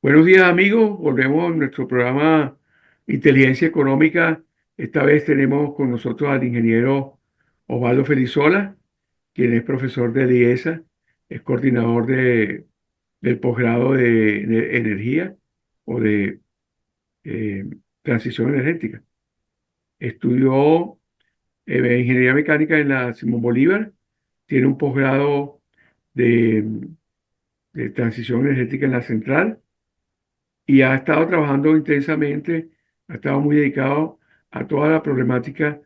Buenos días amigos, volvemos a nuestro programa Inteligencia Económica. Esta vez tenemos con nosotros al ingeniero Osvaldo Felizola, quien es profesor de DIESA, es coordinador del posgrado de energía o de eh, transición energética. Estudió ingeniería mecánica en la Simón Bolívar, tiene un posgrado de, de transición energética en la Central y ha estado trabajando intensamente, ha estado muy dedicado a toda la problemática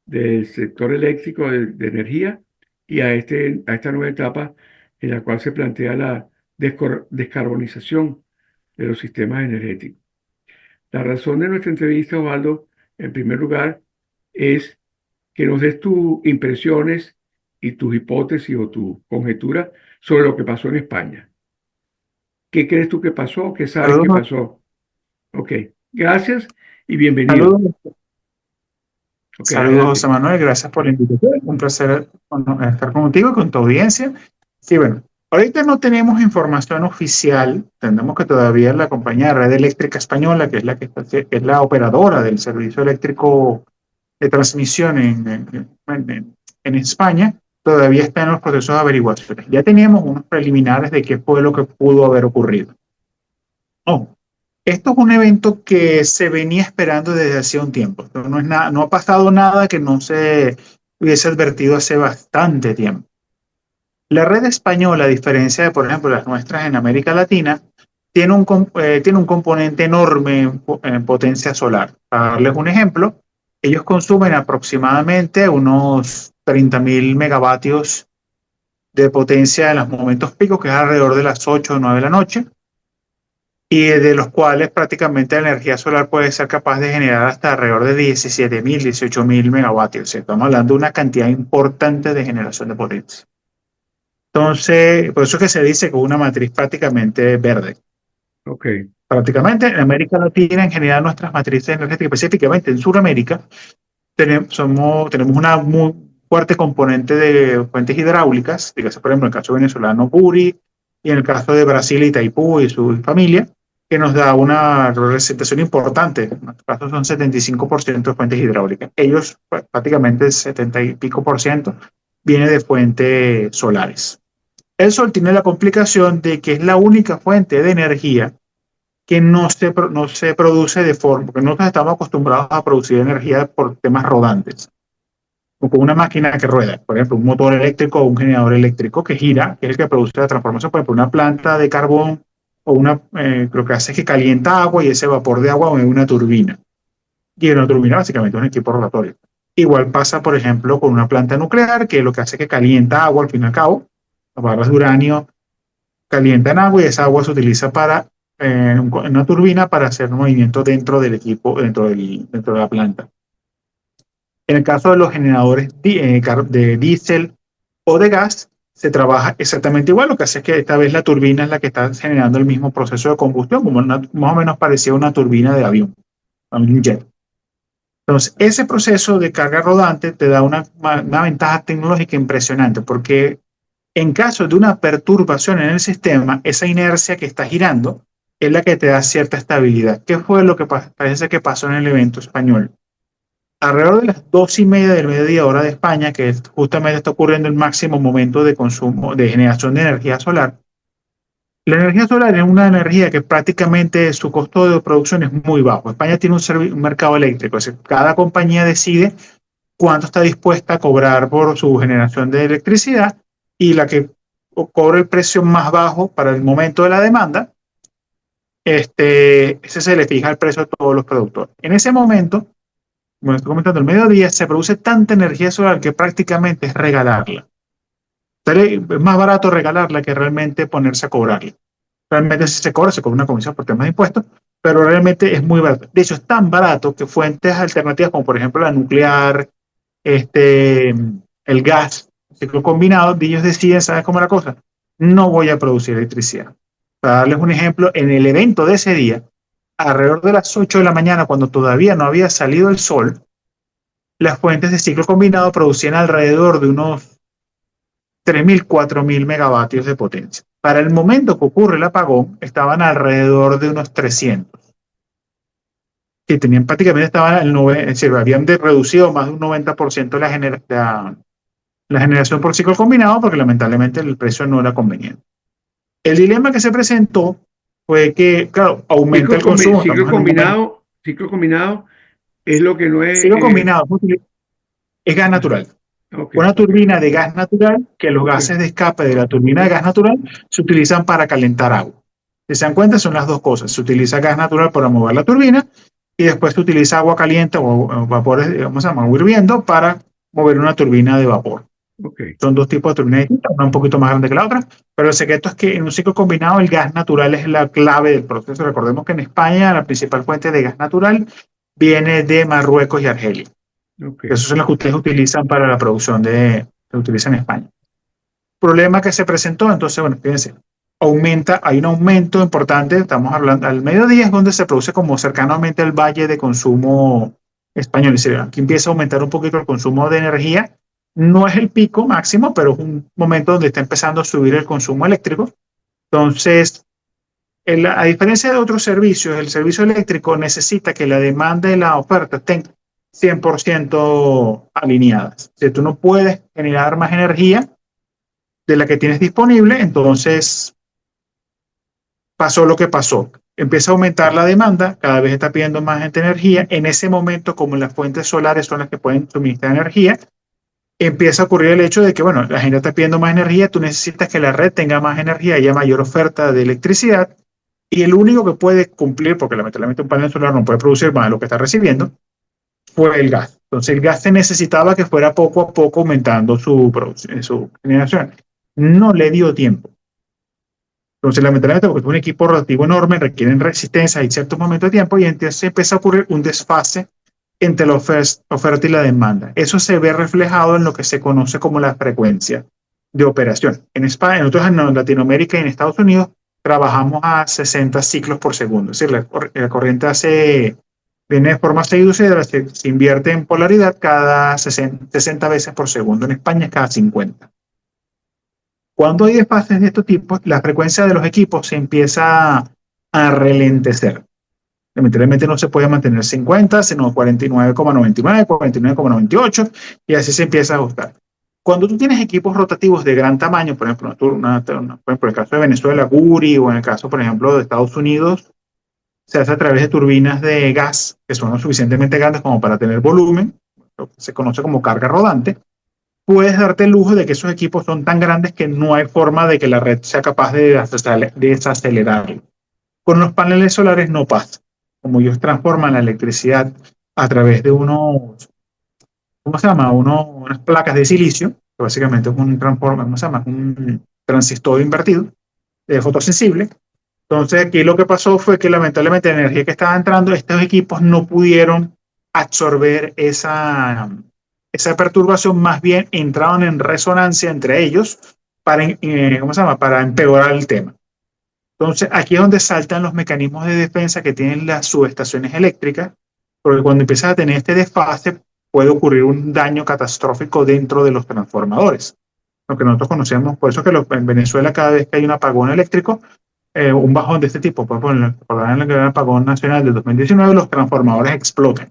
del sector eléctrico de energía y a esta nueva etapa en la cual se plantea la descarbonización de los sistemas energéticos. La razón de nuestra entrevista, Osvaldo, en primer lugar, es que nos des tus impresiones y tus hipótesis o tu conjetura sobre lo que pasó en España. ¿Qué crees tú que pasó? ¿Qué sabes que Saludos, pasó? Ok, gracias y bienvenido. saludos, Ok, saludos, José adelante. Manuel. Gracias por la invitación. Un placer estar contigo y con tu audiencia. Sí, bueno, ahorita no tenemos información oficial. Tenemos que todavía la compañía Red Eléctrica Española, que es que es la operadora del servicio eléctrico de transmisión en España, todavía está en los procesos de averiguaciones. Ya teníamos unos preliminares de qué fue lo que pudo haber ocurrido. Oh, esto es un evento que se venía esperando desde hace un tiempo. Esto no es nada, no ha pasado nada que no se hubiese advertido hace bastante tiempo. La red española, a diferencia de, por ejemplo, las nuestras en América Latina, tiene un componente enorme en potencia solar. Para darles un ejemplo, ellos consumen aproximadamente unos 30.000 megavatios de potencia en los momentos picos, que es alrededor de las 8 o 9 de la noche, y de los cuales prácticamente la energía solar puede ser capaz de generar hasta alrededor de 17.000, 18.000 megavatios. O sea, estamos hablando de una cantidad importante de generación de potencia. Entonces, por eso es que se dice que es una matriz prácticamente verde. Ok, Prácticamente en América Latina, en general, nuestras matrices energéticas, específicamente en Sudamérica, tenemos una muy fuerte componente de fuentes hidráulicas, dígase por ejemplo en el caso venezolano Buri, y en el caso de Brasil Itaipú y su familia, que nos da una representación importante. En nuestro caso son 75% de fuentes hidráulicas. Ellos prácticamente el 70 y pico por ciento viene de fuentes solares. El sol tiene la complicación de que es la única fuente de energía que no se produce de forma, porque nosotros estamos acostumbrados a producir energía por temas rodantes, o con una máquina que rueda, por ejemplo, un motor eléctrico o un generador eléctrico que gira, que es el que produce la transformación, por ejemplo, una planta de carbón o lo que hace es que calienta agua y ese vapor de agua mueve una turbina. Y una turbina básicamente es un equipo rotatorio. Igual pasa, por ejemplo, con una planta nuclear, que lo que hace es que calienta agua al fin y al cabo, las barras de uranio calientan agua y esa agua se utiliza para una turbina para hacer movimiento dentro del equipo, dentro de la planta. En el caso de los generadores de diésel o de gas, se trabaja exactamente igual. Lo que hace es que esta vez la turbina es la que está generando el mismo proceso de combustión, como más o menos parecía una turbina de avión, un jet. Entonces, ese proceso de carga rodante te da una ventaja tecnológica impresionante, porque en caso de una perturbación en el sistema, esa inercia que está girando es la que te da cierta estabilidad. ¿Qué fue lo que parece que pasó en el evento español? Alrededor de las 2:30 del mediodía hora de España, que justamente está ocurriendo el máximo momento de consumo, de generación de energía solar. La energía solar es una energía que prácticamente su costo de producción es muy bajo. España tiene un mercado eléctrico, es decir, cada compañía decide cuánto está dispuesta a cobrar por su generación de electricidad y la que cobra el precio más bajo para el momento de la demanda, ese se le fija el precio a todos los productores. En ese momento, como estoy comentando, el mediodía se produce tanta energía solar que prácticamente es regalarla. Es más barato regalarla que realmente ponerse a cobrarla. Realmente si se cobra una comisión por temas de impuestos, pero realmente es muy barato. De hecho, es tan barato que fuentes alternativas como por ejemplo la nuclear, el gas, ciclo combinado, ellos deciden, ¿sabes cómo es la cosa? No voy a producir electricidad. Para darles un ejemplo, en el evento de ese día, alrededor de las 8 de la mañana, cuando todavía no había salido el sol, las fuentes de ciclo combinado producían alrededor de unos 3.000, 4.000 megavatios de potencia. Para el momento que ocurre el apagón, estaban alrededor de unos 300, que tenían prácticamente, estaban es decir, habían reducido más de un 90% la generación por ciclo combinado porque lamentablemente el precio no era conveniente. El dilema que se presentó fue que, claro, aumenta el consumo, estamos en un momento. Ciclo combinado es lo que no es. Ciclo combinado es gas natural. Ok, Una turbina de gas natural, que los ok, gases de escape de la turbina de gas natural se utilizan para calentar agua. Si se dan cuenta, son las dos cosas. Se utiliza gas natural para mover la turbina y después se utiliza agua caliente o vapores, vamos a llamar, hirviendo para mover una turbina de vapor. ok. Son dos tipos de turbinas distintas, una un poquito más grande que la otra, pero el secreto es que en un ciclo combinado el gas natural es la clave del proceso. Recordemos que en España la principal fuente de gas natural viene de Marruecos y Argelia. Okay. Esos son los que ustedes utilizan para la producción que utilizan en España. Problema que se presentó, entonces, bueno, fíjense, hay un aumento importante, estamos hablando, al mediodía es donde se produce como cercanamente el valle de consumo español. Es decir, aquí empieza a aumentar un poquito el consumo de energía. No es el pico máximo, pero es un momento donde está empezando a subir el consumo eléctrico. Entonces, a diferencia de otros servicios, el servicio eléctrico necesita que la demanda y la oferta estén 100% alineadas. Si tú no puedes generar más energía de la que tienes disponible, entonces pasó lo que pasó. Empieza a aumentar la demanda, cada vez está pidiendo más gente energía. En ese momento, como las fuentes solares son las que pueden suministrar energía, empieza a ocurrir el hecho de que, bueno, la gente está pidiendo más energía, tú necesitas que la red tenga más energía, haya mayor oferta de electricidad, y el único que puede cumplir, porque lamentablemente un panel solar no puede producir más de lo que está recibiendo, fue el gas. Entonces el gas se necesitaba que fuera poco a poco aumentando su generación. No le dio tiempo. Entonces, lamentablemente, porque es un equipo relativo enorme, requieren resistencia, hay ciertos momentos de tiempo, y entonces empieza a ocurrir un desfase entre la oferta y la demanda. Eso se ve reflejado en lo que se conoce como la frecuencia de operación. En España, nosotros en Latinoamérica y en Estados Unidos trabajamos a 60 ciclos por segundo. Es decir, la corriente viene de forma seguida, se invierte en polaridad cada 60 veces por segundo. En España es cada 50. Cuando hay desfases de estos tipos, la frecuencia de los equipos se empieza a relentecer. Lamentablemente no se puede mantener 50, sino 49,99, 49,98, y así se empieza a ajustar. Cuando tú tienes equipos rotativos de gran tamaño, por ejemplo, por ejemplo, en el caso de Venezuela, Guri, o en el caso, por ejemplo, de Estados Unidos, se hace a través de turbinas de gas que son lo suficientemente grandes como para tener volumen, lo que se conoce como carga rodante. Puedes darte el lujo de que esos equipos son tan grandes que no hay forma de que la red sea capaz de desacelerarlo. Con los paneles solares no pasa. Como ellos transforman la electricidad a través de ¿cómo se llama? Unas placas de silicio, que básicamente es ¿cómo se llama? Un transistor invertido, fotosensible. Entonces aquí lo que pasó fue que lamentablemente la energía que estaba entrando, estos equipos no pudieron absorber esa perturbación, más bien entraban en resonancia entre ellos ¿cómo se llama? Para empeorar el tema. Entonces, aquí es donde saltan los mecanismos de defensa que tienen las subestaciones eléctricas, porque cuando empiezas a tener este desfase, puede ocurrir un daño catastrófico dentro de los transformadores. Lo que nosotros conocemos, por eso que en Venezuela, cada vez que hay un apagón eléctrico, un bajón de este tipo, por ejemplo, en el apagón nacional del 2019, los transformadores explotan.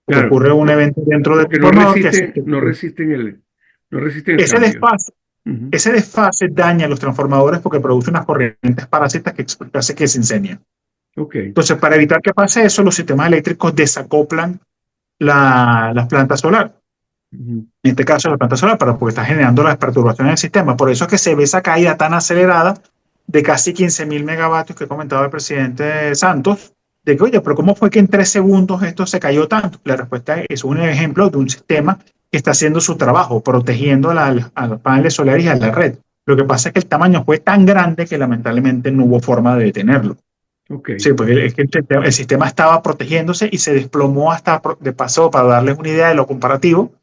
Porque Claro, ocurre un evento dentro del porque no transformador que hace resisten, no resisten el ese cambio. desfase Ujú. ese desfase daña a los transformadores porque produce unas corrientes parásitas que hace que se incendien. Ok, Entonces, para evitar que pase eso, los sistemas eléctricos desacoplan las plantas solares. ujú. En este caso, la planta solar, porque está generando las perturbaciones del sistema. Por eso es que se ve esa caída tan acelerada de casi 15.000 megavatios que comentaba el presidente Santos, de que, oye, pero ¿cómo fue que en 3 segundos esto se cayó tanto? La respuesta es un ejemplo de un sistema que está haciendo su trabajo, protegiendo a los paneles solares y a la red. Lo que pasa es que el tamaño fue tan grande que lamentablemente no hubo forma de detenerlo. Ok, Sí, porque es que el sistema estaba protegiéndose y se desplomó hasta de paso, para darles una idea de lo comparativo.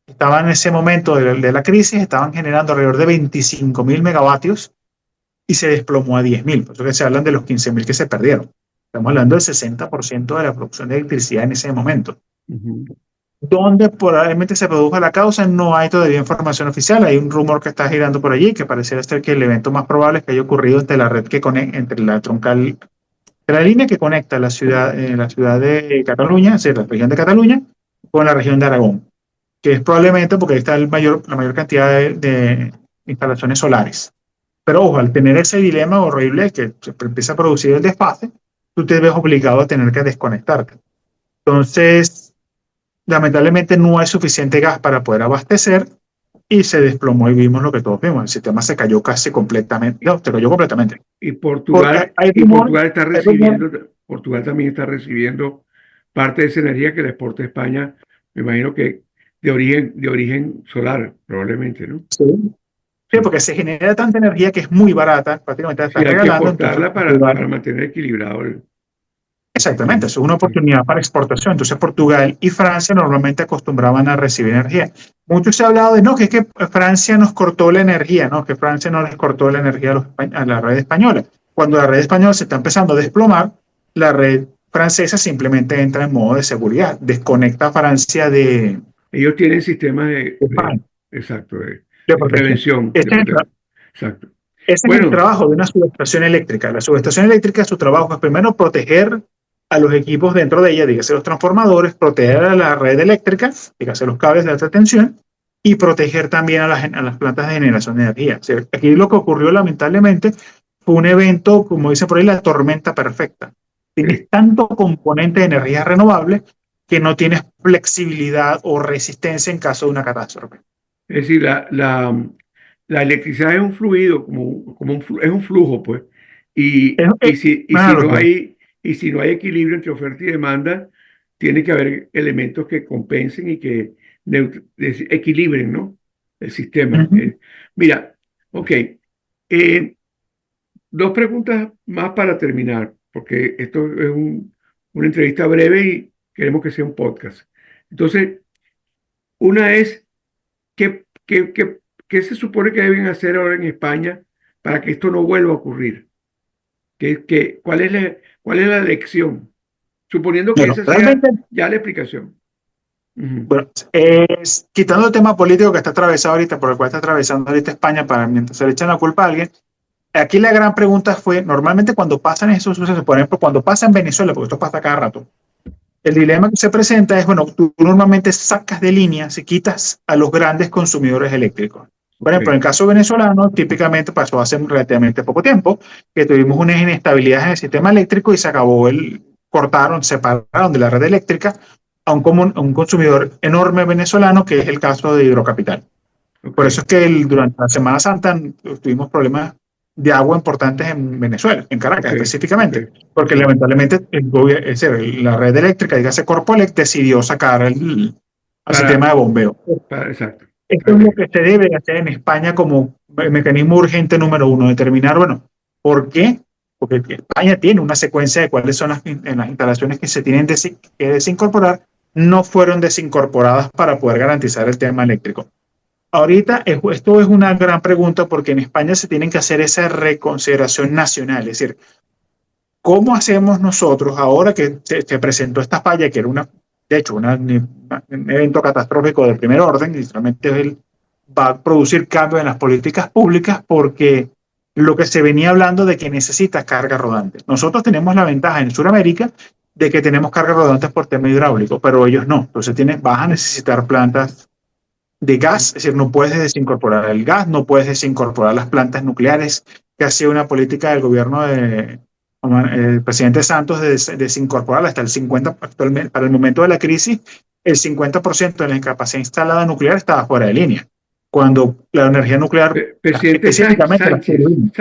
Estaban en ese momento de la crisis, estaban generando alrededor de 25.000 megavatios y se desplomó a 10.000. Por eso que se hablan de los 15.000 que se perdieron. Estamos hablando del 60% de la producción de electricidad en ese momento. ujú. ¿Dónde probablemente se produjo la causa? No hay todavía información oficial. Hay un rumor que está girando por allí que pareciera ser que el evento más probable es que haya ocurrido entre la red que conecta, entre la troncal, la línea que conecta la ciudad de Cataluña, es decir, la región de Cataluña, con la región de Aragón, que es probablemente porque ahí está la mayor cantidad de instalaciones solares. Pero ojo, al tener ese dilema horrible que se empieza a producir el desfase, tú te ves obligado a tener que desconectarte. Entonces, lamentablemente no hay suficiente gas para poder abastecer y se desplomó y vimos lo que todos vimos. El sistema se cayó casi completamente. No, se cayó completamente. Y Porque Portugal, hay y rumor, Portugal está hay rumor. recibiendo, Portugal también está recibiendo parte de esa energía que le exporta España, me imagino que de origen solar, probablemente, ¿no? Sí, sí, Sí. porque se genera tanta energía que es muy barata, prácticamente la Sí, estás hay que regalando, entonces exportarla Portugal. para mantener equilibrado el Exactamente, sistema. eso es una Sí. oportunidad para exportación. Entonces, Portugal y Francia normalmente acostumbraban a recibir energía. Mucho se ha hablado de no, que es que Francia nos cortó la energía, no, que Francia no les cortó la energía a la red española. Cuando la red española se está empezando a desplomar, la red francesa simplemente entra en modo de seguridad, desconecta a Francia Ellos tienen sistemas de España, exacto, de de protección. prevención, Este es el, exacto. Ese es el Bueno, trabajo de una subestación eléctrica. La subestación eléctrica, su trabajo es primero proteger a los equipos dentro de ella, dígase los transformadores, proteger a la red eléctrica, dígase los cables de alta tensión, y proteger también a las plantas de generación de energía. O sea, aquí lo que ocurrió lamentablemente fue un evento, como dice por ahí, la tormenta perfecta. Tienes sí. tanto componente de energía renovable que no tienes flexibilidad o resistencia en caso de una catástrofe. Es decir, la electricidad es un fluido, es un flujo, pues. Es, es Y una analogía. y si no hay equilibrio entre oferta y demanda, tiene que haber elementos que compensen y que equilibren, ¿no? El sistema. Ujú. Mira, ok. Dos preguntas más para terminar, porque esto es una entrevista breve y queremos que sea un podcast. Entonces, una es, ¿qué, qué, qué, qué se supone que deben hacer ahora en España para que esto no vuelva a ocurrir? Cuál es la lección? Suponiendo que Bueno, esa sea realmente ya la explicación. Ujú. bueno, quitando el tema político que está atravesado ahorita, por el cual está atravesando ahorita España, para mientras se le echan la culpa a alguien, aquí la gran pregunta fue, normalmente cuando pasan esos sucesos, por ejemplo, cuando pasa en Venezuela, porque esto pasa cada rato, el dilema que se presenta es, bueno, tú normalmente sacas de línea si quitas a los grandes consumidores eléctricos. Por Ok, ejemplo, en el caso venezolano, típicamente pasó hace relativamente poco tiempo que tuvimos una inestabilidad en el sistema eléctrico y se acabó cortaron, separaron de la red eléctrica a un consumidor enorme venezolano, que es el caso de Hidrocapital. ok, Por eso es que durante la Semana Santa tuvimos problemas de agua importantes en Venezuela, en ok, Caracas ok, específicamente, porque ok. lamentablemente es decir, la red eléctrica, dígase Corpoelec, decidió sacar al sistema Para, de bombeo. exacto. Esto es lo Ok. que se debe hacer en España como mecanismo urgente número uno, determinar, bueno, ¿por qué? Porque España tiene una secuencia de cuáles son las instalaciones que se tienen que desincorporar, no fueron desincorporadas para poder garantizar el tema eléctrico. Ahorita esto es una gran pregunta porque en España se tienen que hacer esa reconsideración nacional, es decir, ¿cómo hacemos nosotros ahora que se presentó esta falla, que era de hecho, un evento catastrófico de primer orden, y realmente va a producir cambios en las políticas públicas porque lo que se venía hablando de que necesita carga rodante. Nosotros tenemos la ventaja en Sudamérica de que tenemos cargas rodantes por tema hidráulico, pero ellos no. Entonces vas a necesitar plantas de gas, es decir, no puedes desincorporar el gas, no puedes desincorporar las plantas nucleares, que ha sido una política del gobierno de el presidente Santos de desincorporar hasta el 50%, actualmente, para el momento de la crisis, el 50% de la capacidad instalada nuclear estaba fuera de línea, cuando la energía nuclear, Presidente específicamente las turbinas,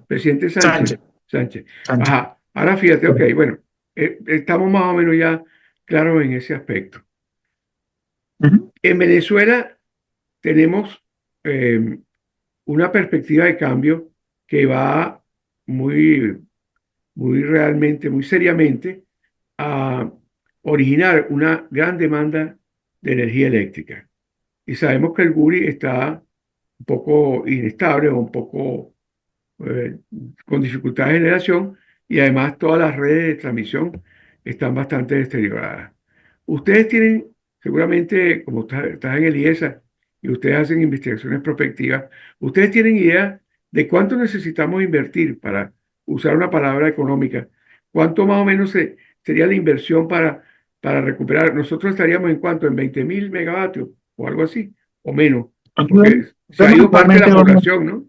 Presidente Sánchez, Sánchez. Sánchez. Ajá, ahora fíjate, ok, bueno, estamos más o menos ya claros en ese aspecto. Uh -huh. En Venezuela tenemos eh, una perspectiva de cambio que va muy, muy realmente, muy seriamente a originar una gran demanda de energía eléctrica. Y sabemos que el Guri está un poco inestable o un poco eh, con dificultad de generación y además todas las redes de transmisión están bastante deterioradas. ¿Ustedes tienen seguramente, como estás en el IESA y ustedes hacen investigaciones prospectivas, ustedes tienen idea de cuánto necesitamos invertir para usar una palabra económica. ¿Cuánto más o menos sería la inversión para recuperar? Nosotros estaríamos en cuánto, en 20.000 megavatios o algo así, o menos, Nosotros porque se ha estamos ido parte de la actualmente, población, ¿no?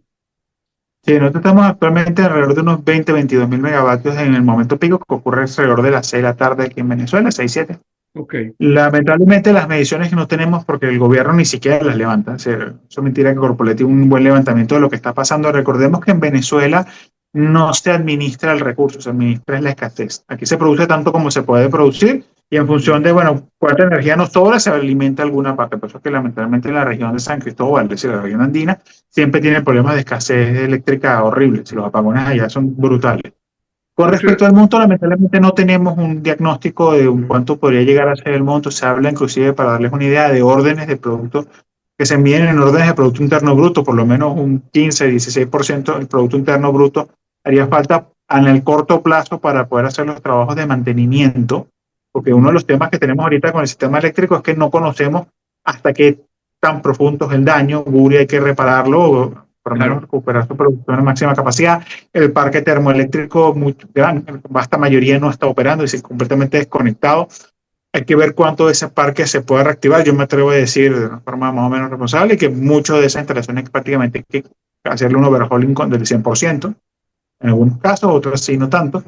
sí, nosotros estamos actualmente alrededor de unos 20, 22 mil megavatios en el momento pico que ocurre alrededor de las 6 de la tarde aquí en Venezuela, 6 7. Ok, Lamentablemente las mediciones que no tenemos porque el gobierno ni siquiera las levanta. O sea, eso es mentira que Corpolet tiene un buen levantamiento de lo que está pasando. Recordemos que en Venezuela no se administra el recurso, se administra la escasez. Aquí se produce tanto como se puede producir y en función sí, de, bueno, cuánta energía nos sobra, se alimenta alguna parte. Por eso es que lamentablemente la región de San Cristóbal, es decir, la región andina, siempre tiene problemas de escasez eléctrica horribles. Los apagones allá son brutales. Con mucho, respecto al monto, lamentablemente no tenemos un diagnóstico de cuánto podría llegar a ser el monto. Se habla inclusive, para darles una idea, de órdenes de productos que se miden en órdenes de Producto Interno Bruto, por lo menos un 15-16% del Producto Interno Bruto haría falta en el corto plazo para poder hacer los trabajos de mantenimiento, porque uno de los temas que tenemos ahorita con el sistema eléctrico es que no conocemos hasta qué tan profundo es el daño. Guri hay que repararlo, o por lo menos claro. recuperar su producción a máxima capacidad. El parque termoeléctrico, muy gran, vasta mayoría no está operando, es decir, completamente desconectado. Hay que ver cuánto de ese parque se puede reactivar. Yo me atrevo a decir de una forma más o menos responsable que mucho de esas instalaciones prácticamente hay que hacerle un overhauling del 100%, en algunos casos, otros sí, no tanto.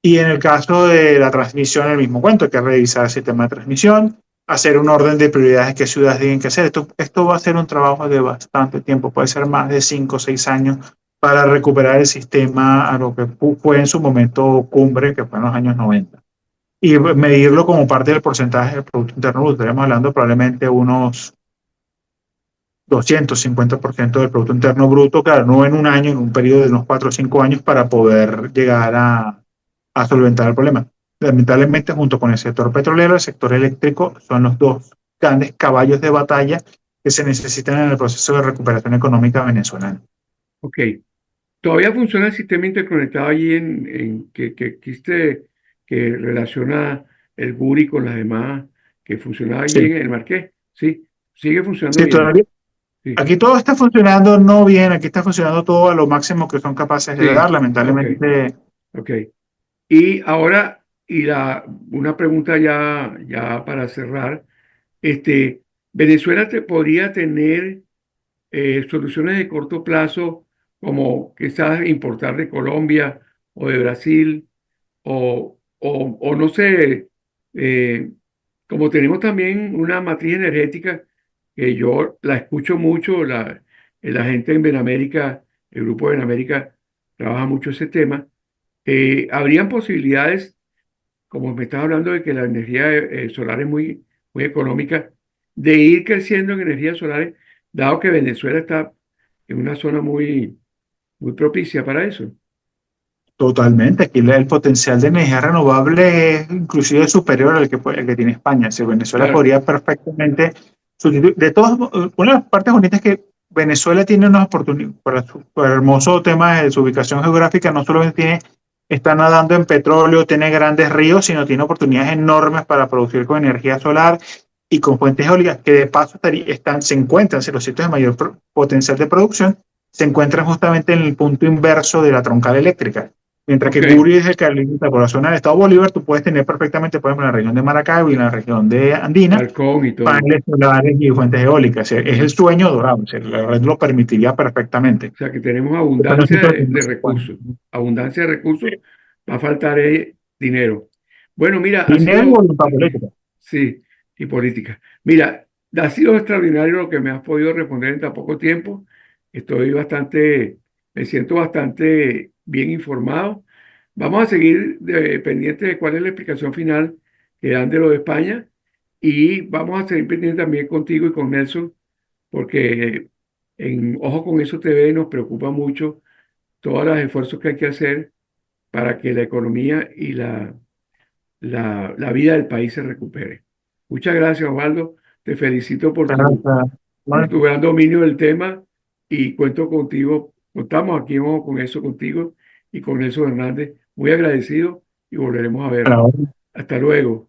Y en el caso de la transmisión, el mismo cuento, hay que revisar el sistema de transmisión, hacer un orden de prioridades que ciudades tienen que hacer. Esto va a ser un trabajo de bastante tiempo, puede ser más de 5 o 6 años para recuperar el sistema a lo que fue en su momento cumbre, que fue en los años 90. Y medirlo como parte del porcentaje del Producto Interno Bruto. Estaríamos hablando probablemente unos 250% del Producto Interno Bruto, claro, no en un año, en un periodo de unos 4 o 5 años para poder llegar a solventar el problema. Lamentablemente, junto con el sector petrolero, el sector eléctrico son los dos grandes caballos de batalla que se necesitan en el proceso de recuperación económica venezolana. Ok. ¿Todavía funciona el sistema interconectado allí que existe, que relaciona el Guri con las demás, que funcionaba allí Sí, en el Marqués? Sí, sigue funcionando sí, bien. todavía. Sí, Aquí todo está funcionando no bien, aquí está funcionando todo a lo máximo que son capaces de dar. sí, ok, Lamentablemente, ok. Y ahora, una pregunta ya para cerrar. Este, ¿Venezuela podría tener soluciones de corto plazo como quizás importar de Colombia o de Brasil? O no sé, eh, como tenemos también una matriz energética que yo la escucho mucho, la gente en Benamérica, el grupo de Benamérica trabaja mucho ese tema, habrían posibilidades, como me estás hablando de que la energía solar es muy económica, de ir creciendo en energías solares, dado que Venezuela está en una zona muy propicia para eso. totalmente. Aquí el potencial de energía renovable es inclusive superior al el que tiene España. Si Venezuela Claro, podría perfectamente sustituir. De todas, una de las partes bonitas es que Venezuela tiene unas oportunidades, por el hermoso tema de su ubicación geográfica, no solamente está nadando en petróleo, tiene grandes ríos, sino tiene oportunidades enormes para producir con energía solar y con fuentes eólicas que de paso se encuentran en los sitios de mayor potencial de producción, se encuentran justamente en el punto inverso de la troncal eléctrica. Mientras que ok, Guri es el que limita por la zona del estado Bolívar, tú puedes tener perfectamente, por ejemplo, en la región de Maracaibo y en la región de Andina, balcón y todo. paneles solares y fuentes eólicas. Es el sueño dorado, o sea, la red lo permitiría perfectamente. O sea que tenemos Pero abundancia nosotros de tenemos recursos. Abundancia de recursos, va a faltar dinero. Bueno, mira, ha dinero y sido, voluntad política. sí, y política. Mira, ha sido extraordinario lo que me has podido responder en tan poco tiempo. Me siento bastante bien informado. Vamos a seguir pendientes de cuál es la explicación final que dan de lo de España y vamos a seguir pendientes también contigo y con Nelson porque en Ojo con Eso TV nos preocupa mucho todos los esfuerzos que hay que hacer para que la economía y la vida del país se recupere. Muchas gracias, Osvaldo. Te felicito por Bueno, tu gran dominio del tema y cuento contigo, contamos aquí en Ojo con Eso contigo y con Nelson Hernández. Muy agradecido y volveremos a vernos. bueno, Hasta luego.